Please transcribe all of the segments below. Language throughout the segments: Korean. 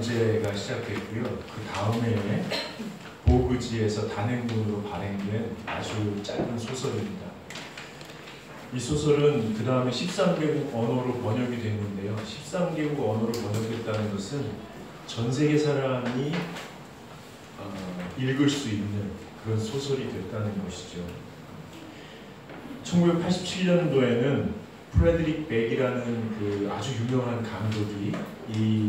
전제가 시작됐고요. 그 다음에 보그지에서 단행본으로 발행된 아주 짧은 소설입니다. 이 소설은 그 다음에 13개국 언어로 번역이 됐는데요. 13개국 언어로 번역됐다는 것은 전 세계 사람이 읽을 수 있는 그런 소설이 됐다는 것이죠. 1987년도에는 프레드릭 백이라는 그 아주 유명한 감독이 이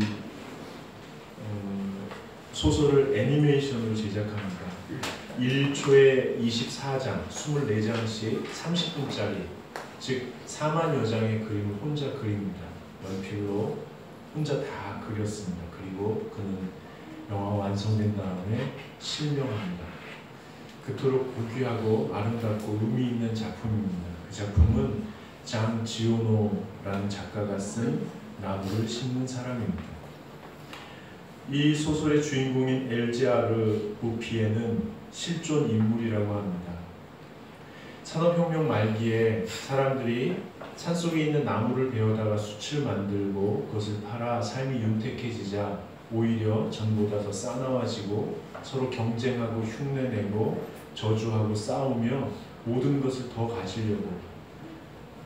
소설을 애니메이션으로 제작합니다. 1초에 24장, 24장씩 30분짜리, 즉 4만여 장의 그림을 혼자 그립니다. 연필로 혼자 다 그렸습니다. 그리고 그는 영화가 완성된 다음에 실명합니다. 그토록 고귀하고 아름답고 의미 있는 작품입니다. 그 작품은 장 지오노라는 작가가 쓴 나무를 심는 사람입니다. 이 소설의 주인공인 엘제아르 부피에는 실존 인물이라고 합니다. 산업혁명 말기에 사람들이 산속에 있는 나무를 베어다가 숯을 만들고 그것을 팔아 삶이 윤택해지자 오히려 전보다 더 싸나워지고 서로 경쟁하고 흉내내고 저주하고 싸우며 모든 것을 더 가지려고,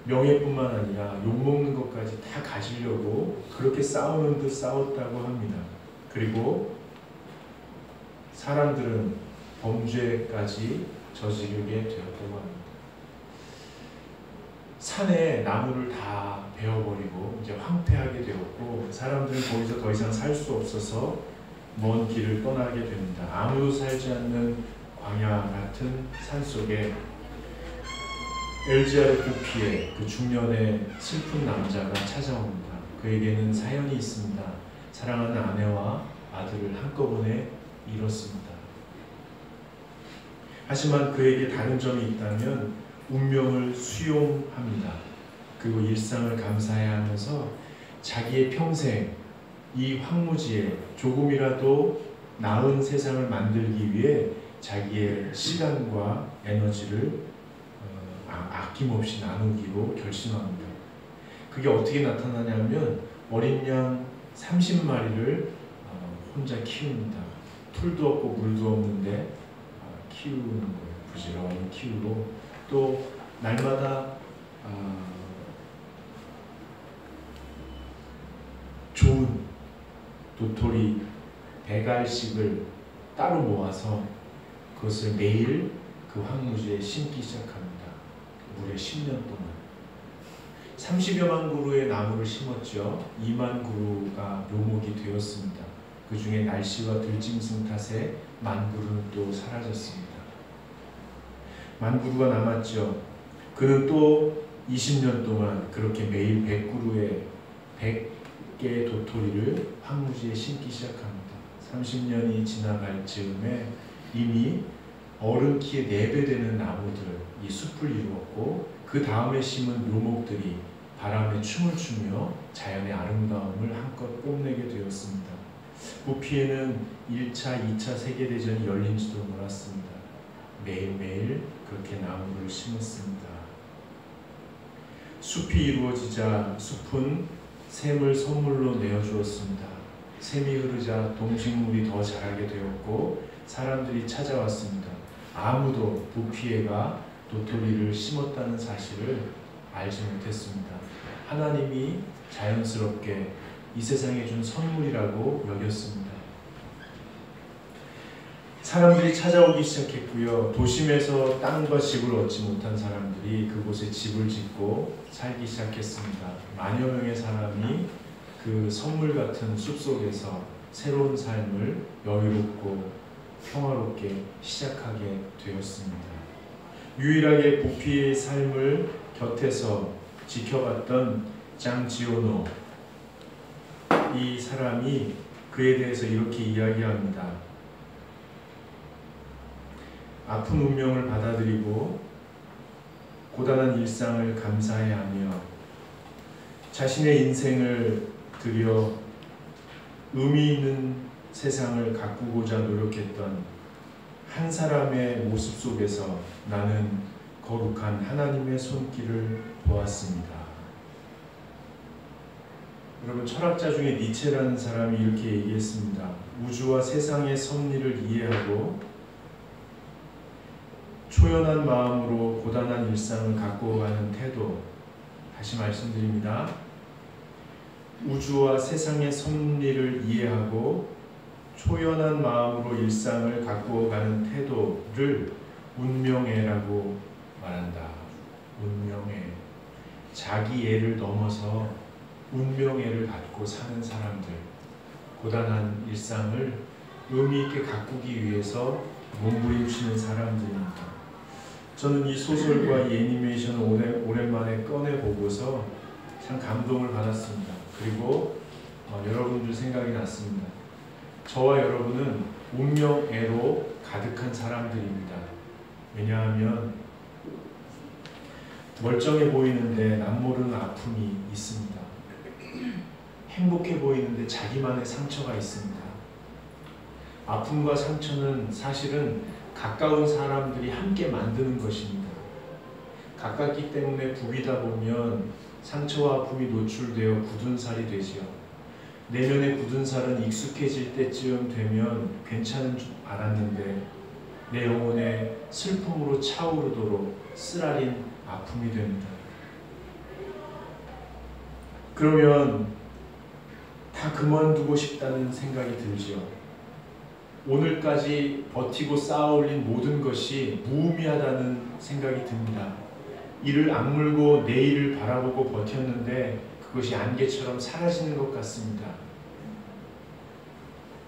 명예뿐만 아니라 욕먹는 것까지 다 가지려고 그렇게 싸우는 듯 싸웠다고 합니다. 그리고 사람들은 범죄까지 저지르게 되었다고 합니다. 산에 나무를 다 베어버리고 이제 황폐하게 되었고, 사람들은 거기서 더 이상 살 수 없어서 먼 길을 떠나게 됩니다. 아무도 살지 않는 광야 같은 산속에 엘제아르 부피의 그 중년의 슬픈 남자가 찾아옵니다. 그에게는 사연이 있습니다. 사랑하는 아내와 아들을 한꺼번에 잃었습니다. 하지만 그에게 다른 점이 있다면 운명을 수용합니다. 그리고 일상을 감사해야 하면서 자기의 평생 이 황무지에 조금이라도 나은 세상을 만들기 위해 자기의 시간과 에너지를 아낌없이 나누기로 결심합니다. 그게 어떻게 나타나냐면 어린 양 30마리를 혼자 키웁니다. 풀도 없고 물도 없는데 키우는 거예요. 부지런히 키우고, 또 날마다 좋은 도토리 100알씩을 따로 모아서 그것을 매일 그 황무지에 심기 시작합니다. 무려 10년 동안 30여만 그루의 나무를 심었죠. 2만 그루가 묘목이 되었습니다. 그 중에 날씨와 들짐승 탓에 1만 그루는 또 사라졌습니다. 1만 그루가 남았죠. 그는 또 20년 동안 그렇게 매일 100그루의 100개의 도토리를 황무지에 심기 시작합니다. 30년이 지나갈 즈음에 이미 어른 키의 4배 되는 나무들, 이 숲을 이루었고, 그 다음에 심은 묘목들이 바람에 춤을 추며 자연의 아름다움을 한껏 뽐내게 되었습니다. 부피에는 1차, 2차 세계대전이 열린지도 몰랐습니다. 매일매일 그렇게 나무를 심었습니다. 숲이 이루어지자 숲은 샘을 선물로 내어주었습니다. 샘이 흐르자 동식물이 더 자라게 되었고 사람들이 찾아왔습니다. 아무도 부피에가 도토리를 심었다는 사실을 알지 못했습니다. 하나님이 자연스럽게 이 세상에 준 선물이라고 여겼습니다. 사람들이 찾아오기 시작했고요. 도심에서 땅과 집을 얻지 못한 사람들이 그곳에 집을 짓고 살기 시작했습니다. 만여 명의 사람이 그 선물 같은 숲속에서 새로운 삶을 여유롭고 평화롭게 시작하게 되었습니다. 유일하게 부피의 삶을 곁에서 지켜봤던 장 지오노, 이 사람이 그에 대해서 이렇게 이야기합니다. 아픈 운명을 받아들이고 고단한 일상을 감사해하며 자신의 인생을 들여 의미 있는 세상을 가꾸고자 노력했던 한 사람의 모습 속에서 나는 거룩한 하나님의 손길을 보았습니다. 여러분, 철학자 중에 니체라는 사람이 이렇게 얘기했습니다. 우주와 세상의 섭리를 이해하고 초연한 마음으로 고단한 일상을 갖고 가는 태도. 다시 말씀드립니다. 우주와 세상의 섭리를 이해하고 초연한 마음으로 일상을 갖고 가는 태도를 운명애라고 말한다. 운명애. 자기애를 넘어서 운명애를 갖고 사는 사람들, 고단한 일상을 의미 있게 가꾸기 위해서 몸부림치는 사람들입니다. 저는 이 소설과 이 애니메이션을 오랜만에 꺼내보고서 참 감동을 받았습니다. 그리고 여러분들 생각이 났습니다. 저와 여러분은 운명애로 가득한 사람들입니다. 왜냐하면 멀쩡해 보이는데 남모르는 아픔이 있습니다. 행복해 보이는데 자기만의 상처가 있습니다. 아픔과 상처는 사실은 가까운 사람들이 함께 만드는 것입니다. 가깝기 때문에 부비다 보면 상처와 아픔이 노출되어 굳은 살이 되지요. 내면의 굳은 살은 익숙해질 때쯤 되면 괜찮은 줄 알았는데 내 영혼에 슬픔으로 차오르도록 쓰라린 아픔이 됩니다. 그러면 다 그만두고 싶다는 생각이 들지요. 오늘까지 버티고 쌓아올린 모든 것이 무의미하다는 생각이 듭니다. 이를 악물고 내일을 바라보고 버텼는데 그것이 안개처럼 사라지는 것 같습니다.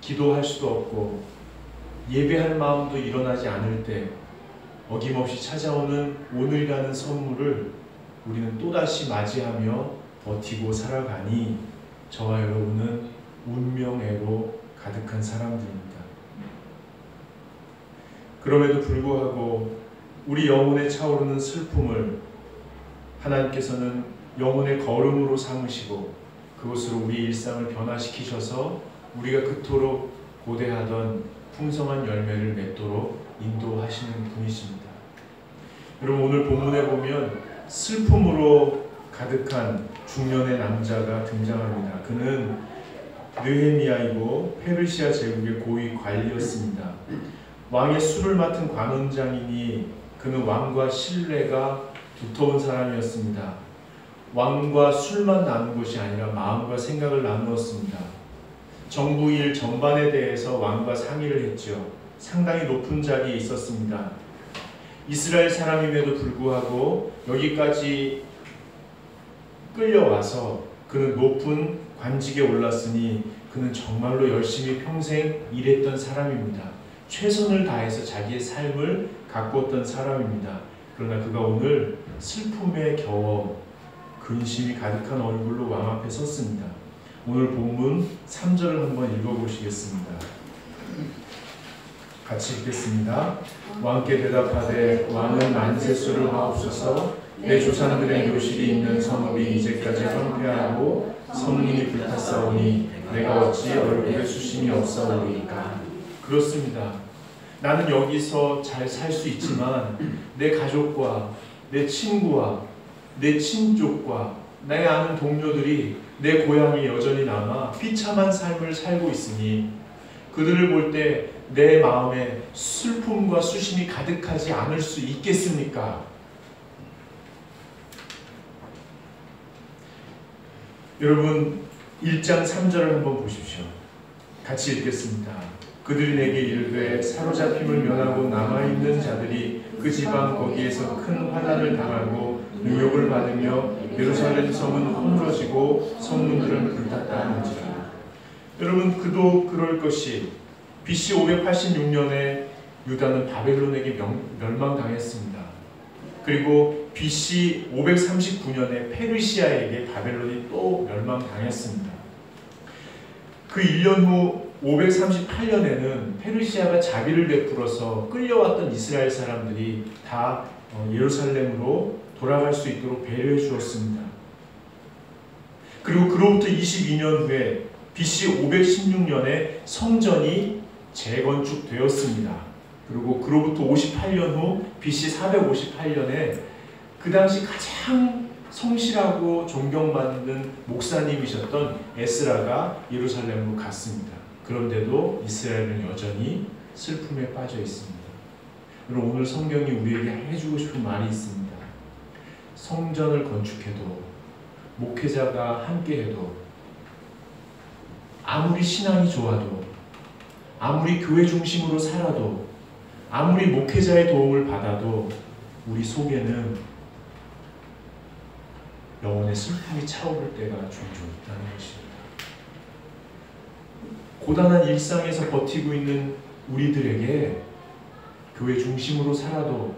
기도할 수도 없고 예배할 마음도 일어나지 않을 때 어김없이 찾아오는 오늘이라는 선물을 우리는 또다시 맞이하며 버티고 살아가니 저와 여러분은 운명애로 가득한 사람들입니다. 그럼에도 불구하고 우리 영혼에 차오르는 슬픔을 하나님께서는 영혼의 걸음으로 삼으시고 그것으로 우리 일상을 변화시키셔서 우리가 그토록 고대하던 풍성한 열매를 맺도록 인도하시는 분이십니다. 여러분, 오늘 본문에 보면 슬픔으로 가득한 중년의 남자가 등장합니다. 그는 느헤미야이고 페르시아 제국의 고위 관리였습니다. 왕의 술을 맡은 관원장이니 그는 왕과 신뢰가 두터운 사람이었습니다. 왕과 술만 나눈 것이 아니라 마음과 생각을 나누었습니다. 정부 일 전반에 대해서 왕과 상의를 했죠. 상당히 높은 자리에 있었습니다. 이스라엘 사람임에도 불구하고 여기까지 끌려와서 그는 높은 관직에 올랐으니 그는 정말로 열심히 평생 일했던 사람입니다. 최선을 다해서 자기의 삶을 가꾸었던 사람입니다. 그러나 그가 오늘 슬픔에 겨워 근심이 가득한 얼굴로 왕 앞에 섰습니다. 오늘 본문 3절을 한번 읽어보시겠습니다. 같이 읽겠습니다. 왕께 대답하되 왕은 만세수를 하옵소서. 내 조상들의 묘실이 있는 성읍이 이제까지 황폐하고 성문이 불탔사오니 내가 어찌 얼굴에 수심이 없사오리이까. 그렇습니다. 나는 여기서 잘 살 수 있지만 내 가족과 내 친구와 내 친족과 내 아는 동료들이 내 고향에 여전히 남아 비참한 삶을 살고 있으니 그들을 볼 때 내 마음에 슬픔과 수심이 가득하지 않을 수 있겠습니까? 여러분, 1장 3절을 한번 보십시오. 같이 읽겠습니다. 그들이 내게 이르되 사로잡힘을 면하고 남아있는 자들이 그 지방 거기에서 큰 환난을 당하고 능욕을 받으며 예루살렘 성은 허물어지고 성문들은 불탔다 하는지라. 여러분, 그도 그럴 것이 BC 586년에 유다는 바벨론에게 멸망당했습니다. 그리고 BC 539년에 페르시아에게 바벨론이 또 멸망당했습니다. 그 1년 후 538년에는 페르시아가 자비를 베풀어서 끌려왔던 이스라엘 사람들이 다 예루살렘으로 돌아갈 수 있도록 배려해 주었습니다. 그리고 그로부터 22년 후에 BC 516년에 성전이 재건축되었습니다. 그리고 그로부터 58년 후 BC 458년에 그 당시 가장 성실하고 존경받는 목사님이셨던 에스라가 예루살렘으로 갔습니다. 그런데도 이스라엘은 여전히 슬픔에 빠져 있습니다. 여러분, 오늘 성경이 우리에게 해주고 싶은 말이 있습니다. 성전을 건축해도, 목회자가 함께해도, 아무리 신앙이 좋아도, 아무리 교회 중심으로 살아도, 아무리 목회자의 도움을 받아도 우리 속에는 영혼의 슬픔이 차오를 때가 종종 있다는 것입니다. 고단한 일상에서 버티고 있는 우리들에게 교회 중심으로 살아도,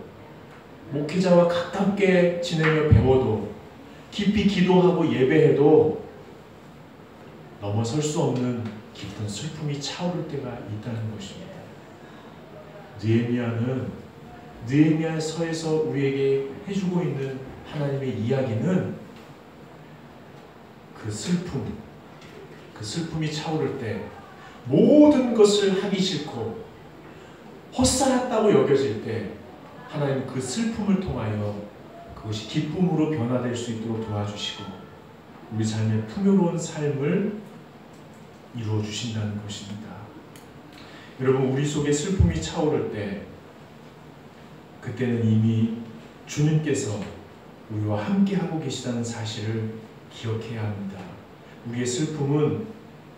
목회자와 가깝게 지내며 배워도, 깊이 기도하고 예배해도 넘어설 수 없는 깊은 슬픔이 차오를 때가 있다는 것입니다. 느헤미야는 느헤미야 서에서 우리에게 해주고 있는 하나님의 이야기는 그 슬픔이 차오를 때 모든 것을 하기 싫고 헛살았다고 여겨질 때 하나님 그 슬픔을 통하여 그것이 기쁨으로 변화될 수 있도록 도와주시고 우리 삶의 풍요로운 삶을 이루어 주신다는 것입니다. 여러분, 우리 속에 슬픔이 차오를 때 그때는 이미 주님께서 우리와 함께하고 계시다는 사실을 기억해야 합니다. 우리의 슬픔은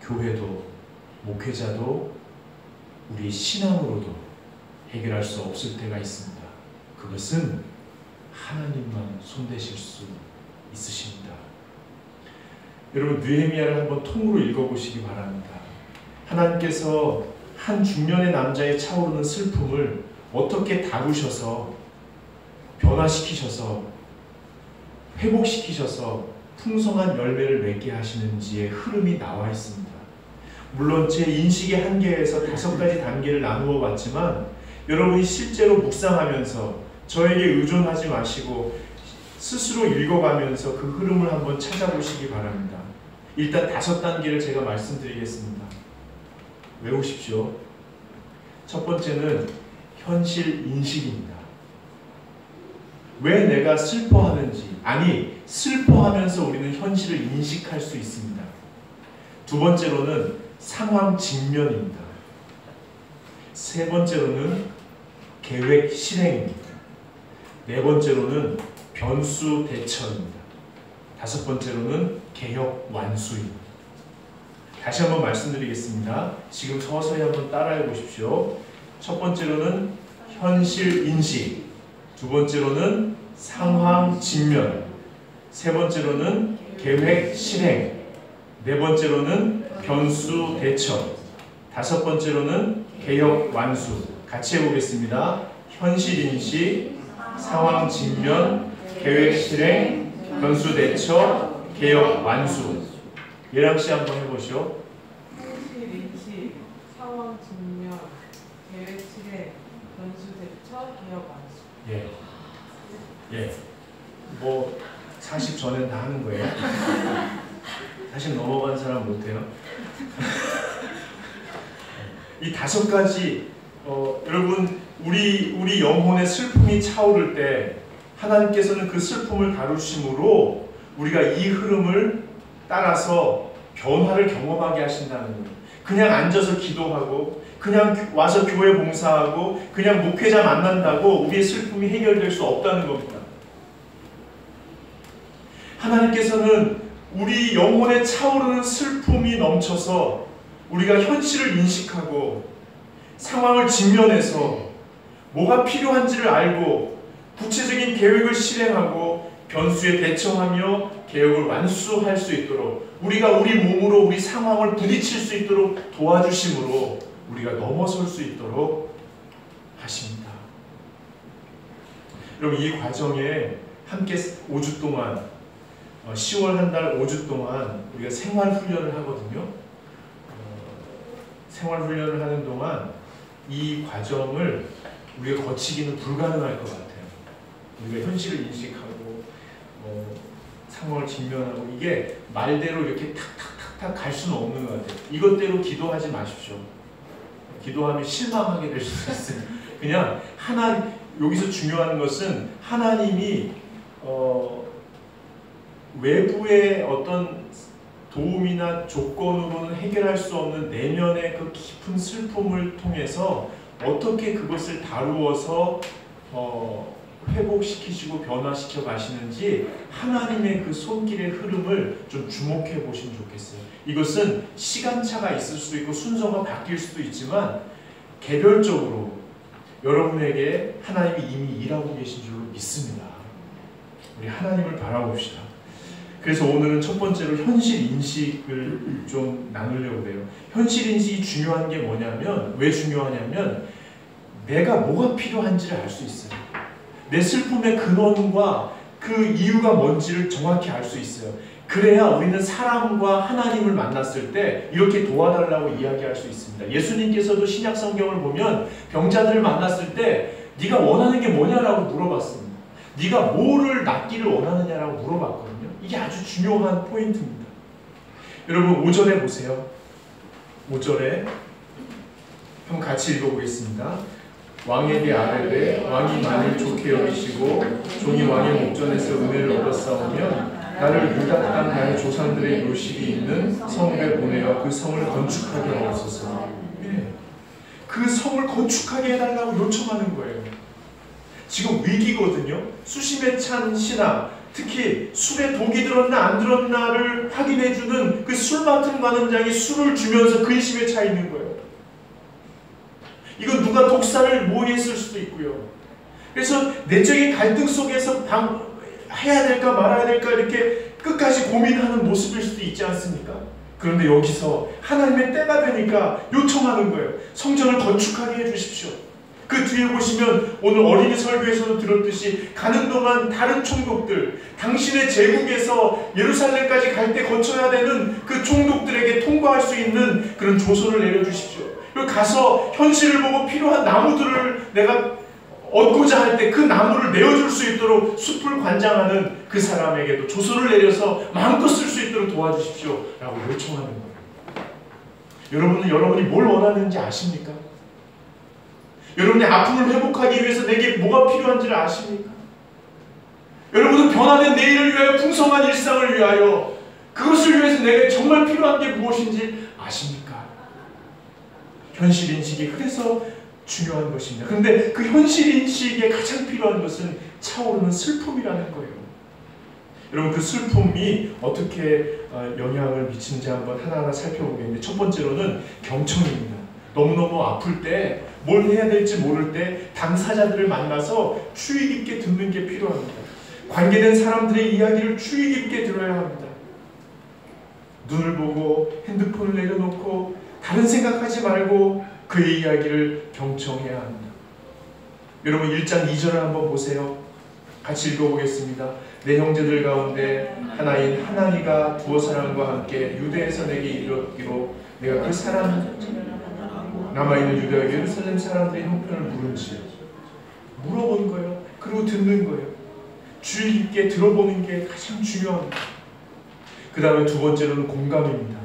교회도 목회자도 우리의 신앙으로도 해결할 수 없을 때가 있습니다. 그것은 하나님만 손대실 수 있으십니다. 여러분, 느헤미야를 한번 통으로 읽어보시기 바랍니다. 하나님께서 한 중년의 남자의 차오르는 슬픔을 어떻게 다루셔서 변화시키셔서 회복시키셔서 풍성한 열매를 맺게 하시는지의 흐름이 나와 있습니다. 물론 제 인식의 한계에서 5가지 단계를 나누어 봤지만 여러분이 실제로 묵상하면서 저에게 의존하지 마시고 스스로 읽어가면서 그 흐름을 한번 찾아보시기 바랍니다. 일단 5단계를 제가 말씀드리겠습니다. 외우십시오. 첫 번째는 현실 인식입니다. 왜 내가 슬퍼하는지, 아니 슬퍼하면서 우리는 현실을 인식할 수 있습니다. 두 번째로는 상황 직면입니다. 세 번째로는 계획 실행입니다. 네 번째로는 변수 대처입니다. 5번째로는 개혁 완수입니다. 다시 한번 말씀드리겠습니다. 지금 서서히 한번 따라해 보십시오. 첫 번째로는 현실 인식, 두 번째로는 상황 직면, 세 번째로는 계획 실행, 네 번째로는 변수 대처, 5번째로는 개혁 완수. 같이 해보겠습니다. 현실 인식, 상황 직면, 계획 실행, 변수 대처, 개혁 완수. 예랑씨 한번 해보시오. 현실 인식, 상황 직면, 계획 실행, 변수 대처, 개혁 완수. 예. 예. 뭐 40 전엔 다 하는 거예요. 사실 넘어간 사람 못해요. 이 5가지 여러분 우리 영혼의 슬픔이 차오를 때 하나님께서는 그 슬픔을 다루심으로 우리가 이 흐름을 따라서 변화를 경험하게 하신다는 거예요. 그냥 앉아서 기도하고 그냥 와서 교회 봉사하고 그냥 목회자 만난다고 우리의 슬픔이 해결될 수 없다는 겁니다. 하나님께서는 우리 영혼에 차오르는 슬픔이 넘쳐서 우리가 현실을 인식하고 상황을 직면해서 뭐가 필요한지를 알고 구체적인 계획을 실행하고 변수에 대처하며 개혁을 완수할 수 있도록 우리가 우리 몸으로 우리 상황을 부딪힐 수 있도록 도와주심으로 우리가 넘어설 수 있도록 하십니다. 여러분, 이 과정에 함께 5주 동안 10월 한 달 5주 동안 우리가 생활훈련을 하거든요. 생활훈련을 하는 동안 이 과정을 우리가 거치기는 불가능할 것 같아요. 우리가 현실을 인식하고 상황을 직면하고 이게 말대로 이렇게 탁탁탁탁 갈 수는 없는 것 같아요. 이것대로 기도하지 마십시오. 기도하면 실망하게 될 수 있어요. 그냥 여기서 중요한 것은 하나님이 외부의 어떤 도움이나 조건으로는 해결할 수 없는 내면의 그 깊은 슬픔을 통해서 어떻게 그것을 다루어서 회복시키시고 변화시켜 가시는지 하나님의 그 손길의 흐름을 좀 주목해 보시면 좋겠어요. 이것은 시간차가 있을 수도 있고 순서가 바뀔 수도 있지만 개별적으로 여러분에게 하나님이 이미 일하고 계신 줄로 믿습니다. 우리 하나님을 바라봅시다. 그래서 오늘은 첫 번째로 현실 인식을 좀 나누려고 해요. 현실 인식이 중요한 게 뭐냐면, 왜 중요하냐면 내가 뭐가 필요한지를 알 수 있어요. 내 슬픔의 근원과 그 이유가 뭔지를 정확히 알 수 있어요. 그래야 우리는 사람과 하나님을 만났을 때 이렇게 도와달라고 이야기할 수 있습니다. 예수님께서도 신약 성경을 보면 병자들을 만났을 때 네가 원하는 게 뭐냐라고 물어봤습니다. 네가 뭐를 낫기를 원하느냐라고 물어봤거든요. 이게 아주 중요한 포인트입니다. 여러분 5절에 보세요. 5절에 한번 같이 읽어보겠습니다. 왕에게 아뢰되 왕이 만일 좋게 여기시고 종이 왕의 목전에서 은혜를 얻었사오면 나를 유다 땅 나의 조상들의 묘식이 있는 성읍에 보내어 그 성을 건축하게 하옵소서. 그 성을 건축하게 해달라고 요청하는 거예요. 지금 위기거든요. 수심에 찬 신앙, 특히 술에 독이 들었나 안 들었나를 확인해주는 그 술 맡은 관원장이 술을 주면서 근심에 차 있는 거예요. 이건 누가 독사를 모의했을 수도 있고요. 그래서 내적인 갈등 속에서 해야 될까 말아야 될까 이렇게 끝까지 고민하는 모습일 수도 있지 않습니까? 그런데 여기서 하나님의 때가 되니까 요청하는 거예요. 성전을 건축하게 해주십시오. 그 뒤에 보시면 오늘 어린이 설교에서도 들었듯이 가는 동안 다른 총독들, 당신의 제국에서 예루살렘까지 갈 때 거쳐야 되는 그 총독들에게 통과할 수 있는 그런 조서를 내려주십시오. 그리고 가서 현실을 보고 필요한 나무들을 내가 얻고자 할 때 그 나무를 내어줄 수 있도록 숲을 관장하는 그 사람에게도 조서를 내려서 마음껏 쓸 수 있도록 도와주십시오 라고 요청하는 거예요. 여러분은 여러분이 뭘 원하는지 아십니까? 여러분의 아픔을 회복하기 위해서 내게 뭐가 필요한지를 아십니까? 여러분은 변화된 내일을 위하여 풍성한 일상을 위하여 그것을 위해서 내게 정말 필요한 게 무엇인지 아십니까? 현실 인식이 그래서 중요한 것입니다. 그런데 그 현실 인식에 가장 필요한 것은 차오르는 슬픔이라는 거예요. 여러분 그 슬픔이 어떻게 영향을 미치는지 한번 하나하나 살펴보겠는데 첫 번째로는 경청입니다. 너무너무 아플 때 뭘 해야 될지 모를 때 당사자들을 만나서 주의 깊게 듣는 게 필요합니다. 관계된 사람들의 이야기를 주의 깊게 들어야 합니다. 눈을 보고 핸드폰을 내려놓고 다른 생각하지 말고 그의 이야기를 경청해야 합니다. 여러분 1장 2절을 한번 보세요. 같이 읽어보겠습니다. 내 형제들 가운데 하나인 하나니가 두어 사람과 함께 유대에서 내게 이르기로 내가 그 사람 남아있는 유대와 예루살렘 사람들의 형편을 물은지 물어보는 거예요. 그리고 듣는 거예요. 주의 깊게 들어보는 게 가장 중요합니다. 그 다음에 두 번째로는 공감입니다.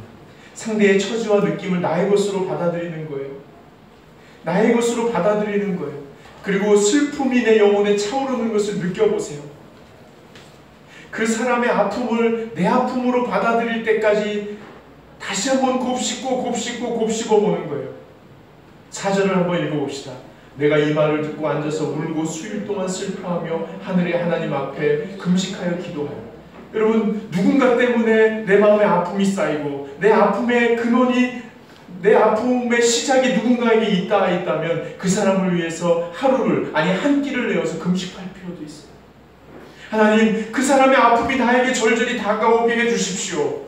상대의 처지와 느낌을 나의 것으로 받아들이는 거예요. 나의 것으로 받아들이는 거예요. 그리고 슬픔이 내 영혼에 차오르는 것을 느껴보세요. 그 사람의 아픔을 내 아픔으로 받아들일 때까지 다시 한번 곱씹어 보는 거예요. 4절을 한번 읽어봅시다. 내가 이 말을 듣고 앉아서 울고 수일 동안 슬퍼하며 하늘의 하나님 앞에 금식하여 기도하여. 여러분 누군가 때문에 내 마음에 아픔이 쌓이고 내 아픔의 근원이 내 아픔의 시작이 누군가에게 있다면 그 사람을 위해서 하루를 아니 한 끼를 내어서 금식할 필요도 있어요. 하나님 그 사람의 아픔이 나에게 절절히 다가오게 해주십시오.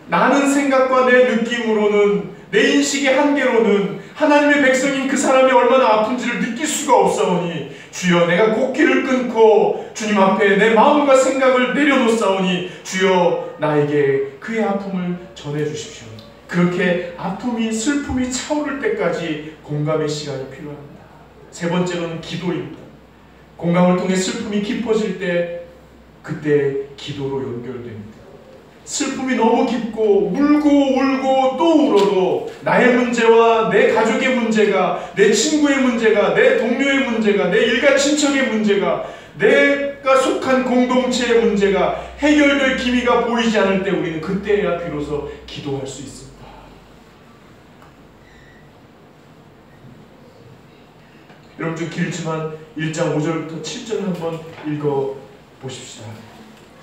나는 생각과 내 느낌으로는 내 인식의 한계로는 하나님의 백성인 그 사람이 얼마나 아픈지를 느낄 수가 없사오니 주여 내가 곡기를 끊고 주님 앞에 내 마음과 생각을 내려놓사오니 주여 나에게 그의 아픔을 전해주십시오. 그렇게 아픔이 슬픔이 차오를 때까지 공감의 시간이 필요합니다. 세 번째로는 기도입니다. 공감을 통해 슬픔이 깊어질 때 그때 기도로 연결됩니다. 슬픔이 너무 깊고 울고 또 울어도 나의 문제와 내 가족의 문제가 내 친구의 문제가 내 동료의 문제가 내 일가 친척의 문제가 내 내가 속한 공동체의 문제가 해결될 기미가 보이지 않을 때 우리는 그때야 비로소 기도할 수 있습니다. 여러분 좀 길지만 1장 5절부터 7절 한번 읽어보십시다.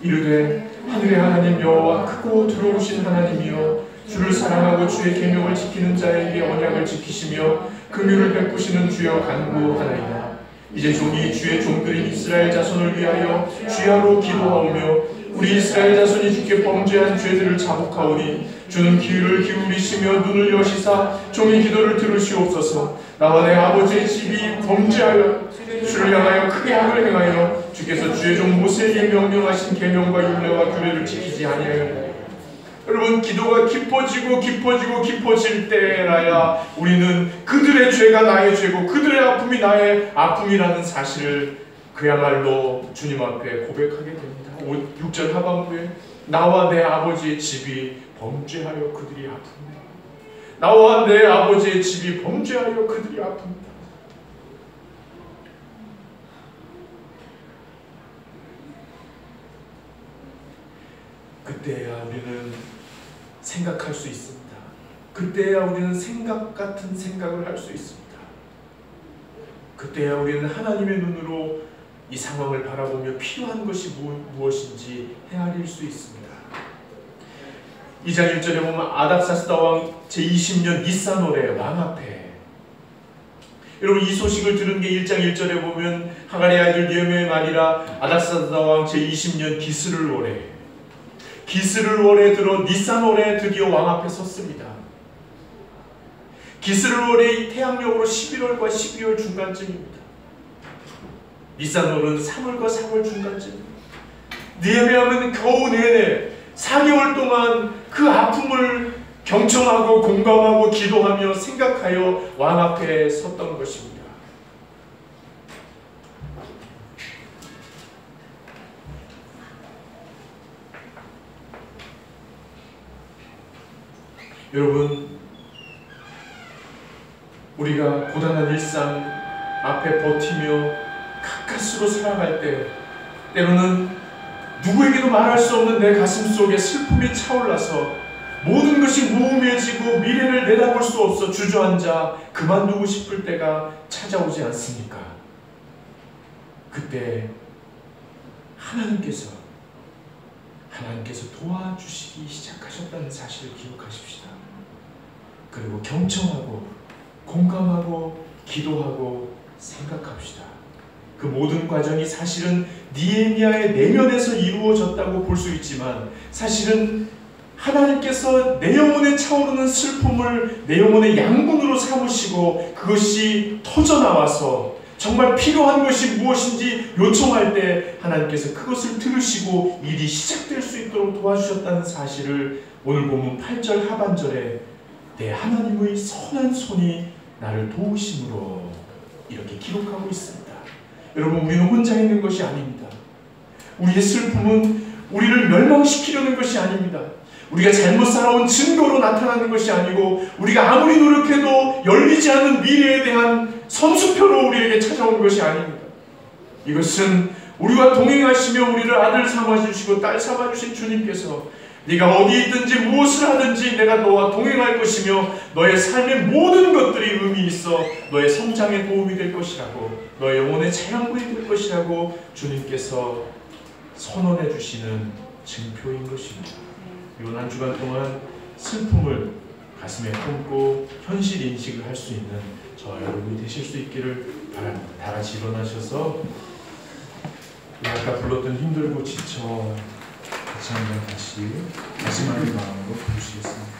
이르되 하늘의 하나님 여호와 크고 두려우신 하나님이여 주를 사랑하고 주의 계명을 지키는 자에게 언약을 지키시며 긍휼을 베푸시는 주여 간구하나이다. 이제 종이 주의 종들인 이스라엘 자손을 위하여 주야로 기도하오며 우리 이스라엘 자손이 주께 범죄한 죄들을 자복하오니 주는 귀를 기울이시며 눈을 여시사 종의 기도를 들으시옵소서. 나와 내 아버지의 집이 범죄하여 주를 향하여 크게 악을 행하여 주께서 주의 종 모세에게 명령하신 계명과 율례와 규례를 지키지 아니하였나이다. 여러분 기도가 깊어질 때라야 우리는 그들의 죄가 나의 죄고 그들의 아픔이 나의 아픔이라는 사실을 그야말로 주님 앞에 고백하게 됩니다. 6절 하반부에 나와 내 아버지의 집이 범죄하여 그들이 아픕니다. 나와 내 아버지의 집이 범죄하여 그들이 아픕니다. 그때야 우리는 생각할 수 있습니다. 그때야 우리는 생각 같은 생각을 할 수 있습니다. 그때야 우리는 하나님의 눈으로 이 상황을 바라보며 필요한 것이 무엇인지 헤아릴 수 있습니다. 2장 1절에 보면 아닥사스다 왕 제20년 니산월에 왕 앞에, 여러분 이 소식을 들은 게 1장 1절에 보면 하갈의 아들 느헤미야의 말이라 아닥사스다 왕 제20년 기스를월에 들어 니산월에 드디어 왕 앞에 섰습니다. 기스를월의 태양력으로 11월과 12월 중간쯤입니다. 니산월은 3월과 4월 중간쯤입니다. 느헤미야는 겨우 내내 4개월 동안 그 아픔을 경청하고 공감하고 기도하며 생각하여 왕 앞에 섰던 것입니다. 여러분, 우리가 고단한 일상 앞에 버티며 가까스로 살아갈 때 때로는 누구에게도 말할 수 없는 내 가슴 속에 슬픔이 차올라서 모든 것이 무음해지고 미래를 내다볼 수 없어 주저앉아 그만두고 싶을 때가 찾아오지 않습니까? 그때 하나님께서 도와주시기 시작하셨다는 사실을 기억하십시다. 그리고 경청하고 공감하고 기도하고 생각합시다. 그 모든 과정이 사실은 느헤미야의 내면에서 이루어졌다고 볼 수 있지만 사실은 하나님께서 내 영혼에 차오르는 슬픔을 내 영혼의 양분으로 삼으시고 그것이 터져나와서 정말 필요한 것이 무엇인지 요청할 때 하나님께서 그것을 들으시고 일이 시작될 수 있도록 도와주셨다는 사실을 오늘 본문 8절 하반절에 내 하나님의 선한 손이 나를 도우심으로 이렇게 기록하고 있습니다. 여러분, 우리는 혼자 있는 것이 아닙니다. 우리의 슬픔은 우리를 멸망시키려는 것이 아닙니다. 우리가 잘못 살아온 증거로 나타나는 것이 아니고 우리가 아무리 노력해도 열리지 않는 미래에 대한 선수표로 우리에게 찾아온 것이 아닙니다. 이것은 우리와 동행하시며 우리를 아들 삼아주시고 딸 삼아주신 주님께서 네가 어디 있든지 무엇을 하든지 내가 너와 동행할 것이며 너의 삶의 모든 것들이 의미 있어 너의 성장에 도움이 될 것이라고, 너의 영혼의 자양분이 될 것이라고 주님께서 선언해 주시는 증표인 것입니다. 이번 한 주간 동안 슬픔을 가슴에 품고 현실 인식을 할 수 있는 저와 여러분이 되실 수 있기를 바랍니다. 다 같이 일어나셔서 아까 불렀던 힘들고 지쳐 같이 한번 다시 마지막의 마음으로 부르시겠습니다.